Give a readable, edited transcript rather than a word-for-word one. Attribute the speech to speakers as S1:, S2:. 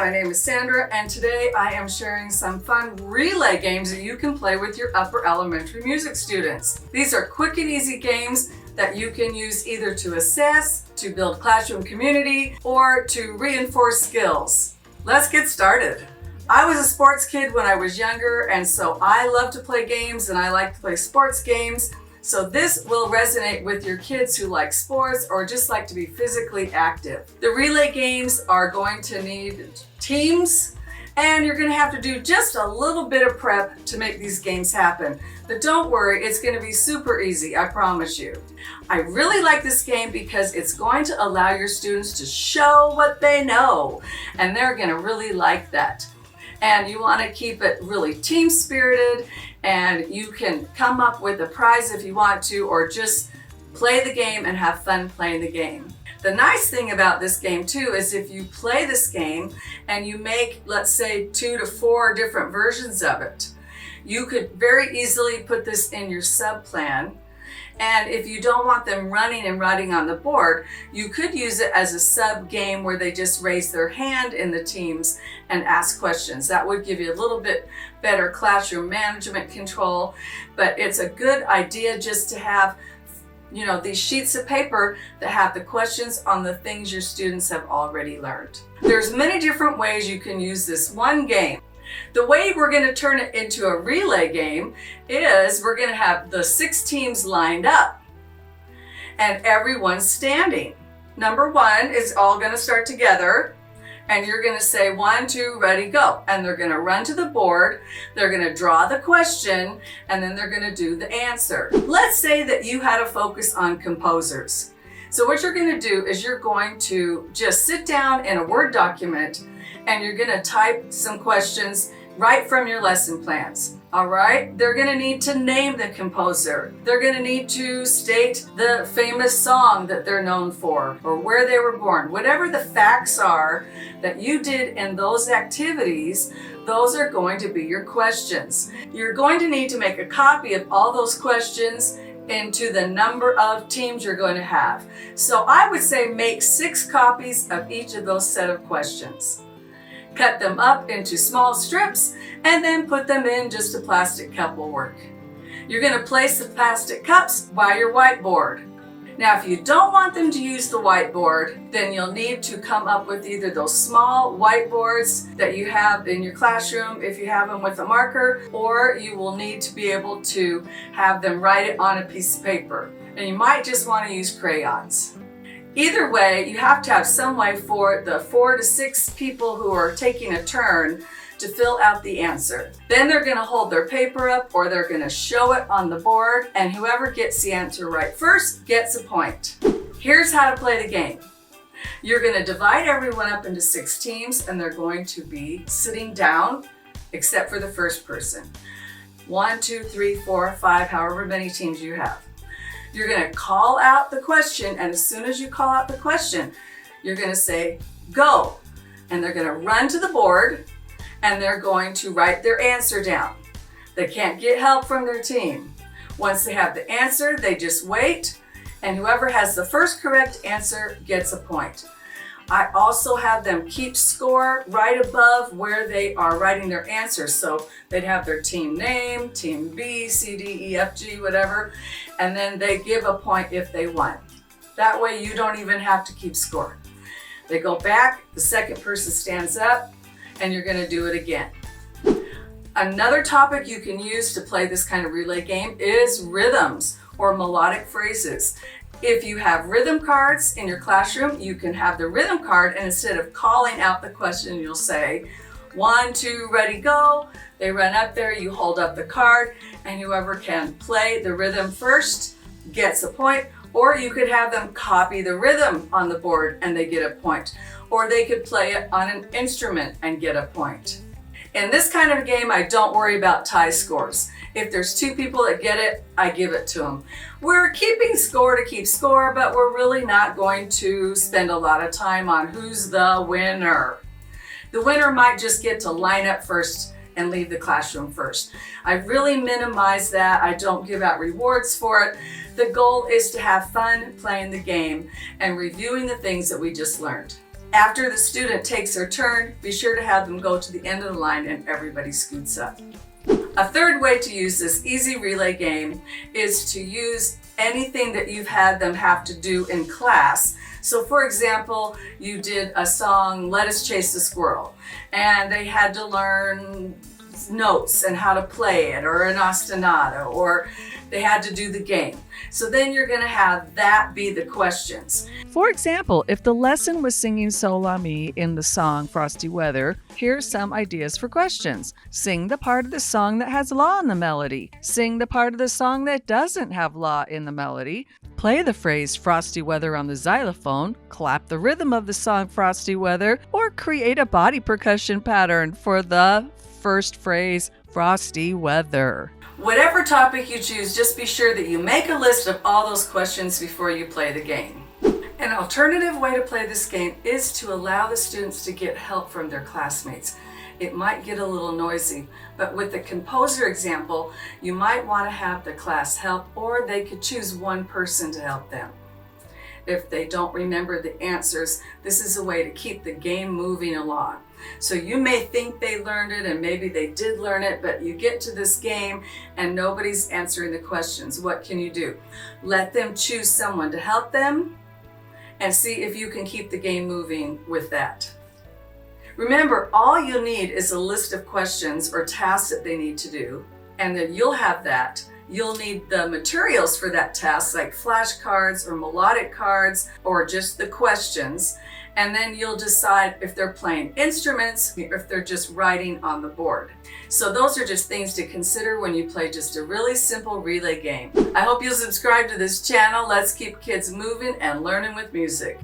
S1: my name is Sandra, and today I am sharing some fun relay games that you can play with your upper elementary music students. These are quick and easy games that you can use either to assess, to build classroom community, or to reinforce skills. Let's get started. I was a sports kid when I was younger, and so I love to play games and I like to play sports games. So this will resonate with your kids who like sports or just like to be physically active. The relay games are going to need teams, and you're going to have to do just a little bit of prep to make these games happen. But don't worry, it's going to be super easy, I promise you. I really like this game because it's going to allow your students to show what they know, and they're going to really like that. And you want to keep it really team spirited, and you can come up with a prize if you want to, or just play the game and have fun playing the game. The nice thing about this game too is if you play this game and you make, let's say, 2 to 4 different versions of it, you could very easily put this in your sub plan. And if you don't want them running and writing on the board, you could use it as a sub game where they just raise their hand in the teams and ask questions. That would give you a little bit better classroom management control, but it's a good idea just to have, these sheets of paper that have the questions on the things your students have already learned. There's many different ways you can use this one game. The way we're going to turn it into a relay game is we're going to have the 6 teams lined up and everyone standing. Number 1 is all going to start together, and you're going to say 1, 2, ready, go. And they're going to run to the board, they're going to draw the question, and then they're going to do the answer. Let's say that you had a focus on composers. So what you're going to do is you're going to just sit down in a Word document and you're going to type some questions right from your lesson plans. All right? They're going to need to name the composer. They're going to need to state the famous song that they're known for or where they were born. Whatever the facts are that you did in those activities, those are going to be your questions. You're going to need to make a copy of all those questions into the number of teams you're going to have. So I would say make 6 copies of each of those set of questions. Cut them up into small strips and then put them in just a plastic cup will work. You're going to place the plastic cups by your whiteboard. Now, if you don't want them to use the whiteboard, then you'll need to come up with either those small whiteboards that you have in your classroom if you have them with a marker, or you will need to be able to have them write it on a piece of paper. And you might just want to use crayons. Either way, you have to have some way for the 4 to 6 people who are taking a turn to fill out the answer. Then they're going to hold their paper up or they're going to show it on the board, and whoever gets the answer right first gets a point. Here's how to play the game. You're going to divide everyone up into 6 teams, and they're going to be sitting down except for the first person. 1, 2, 3, 4, 5, however many teams you have. You're going to call out the question, and as soon as you call out the question, you're going to say, go. And they're going to run to the board, and they're going to write their answer down. They can't get help from their team. Once they have the answer, they just wait, and whoever has the first correct answer gets a point. I also have them keep score right above where they are writing their answers. So they'd have their team name, team B, C, D, E, F, G, whatever, and then they give a point if they won. That way you don't even have to keep score. They go back, the second person stands up, and you're going to do it again. Another topic you can use to play this kind of relay game is rhythms or melodic phrases. If you have rhythm cards in your classroom, you can have the rhythm card, and instead of calling out the question, you'll say, 1, 2, ready, go. They run up there, you hold up the card, and whoever can play the rhythm first gets a point. Or you could have them copy the rhythm on the board and they get a point. Or they could play it on an instrument and get a point. In this kind of game, I don't worry about tie scores. If there's 2 people that get it, I give it to them. We're keeping score to keep score, but we're really not going to spend a lot of time on who's the winner. The winner might just get to line up first and leave the classroom first. I really minimize that. I don't give out rewards for it. The goal is to have fun playing the game and reviewing the things that we just learned. After the student takes their turn, be sure to have them go to the end of the line and everybody scoots up. A third way to use this easy relay game is to use anything that you've had them have to do in class. So for example, you did a song, Let Us Chase the Squirrel, and they had to learn notes and how to play it, or an ostinato, or they had to do the game. So then you're going to have that be the questions.
S2: For example, if the lesson was singing So La Mi in the song Frosty Weather, here's some ideas for questions. Sing the part of the song that has la in the melody. Sing the part of the song that doesn't have la in the melody. Play the phrase Frosty Weather on the xylophone. Clap the rhythm of the song Frosty Weather, or create a body percussion pattern for the first phrase Frosty Weather.
S1: Whatever topic you choose, just be sure that you make a list of all those questions before you play the game. An alternative way to play this game is to allow the students to get help from their classmates. It might get a little noisy, but with the composer example, you might want to have the class help, or they could choose one person to help them. If they don't remember the answers, this is a way to keep the game moving along. So you may think they learned it, and maybe they did learn it, but you get to this game and nobody's answering the questions. What can you do? Let them choose someone to help them and see if you can keep the game moving with that. Remember, all you need is a list of questions or tasks that they need to do, and then you'll have that. You'll need the materials for that task, like flashcards or melodic cards or just the questions. And then you'll decide if they're playing instruments or if they're just writing on the board. So those are just things to consider when you play just a really simple relay game. I hope you'll subscribe to this channel. Let's keep kids moving and learning with music.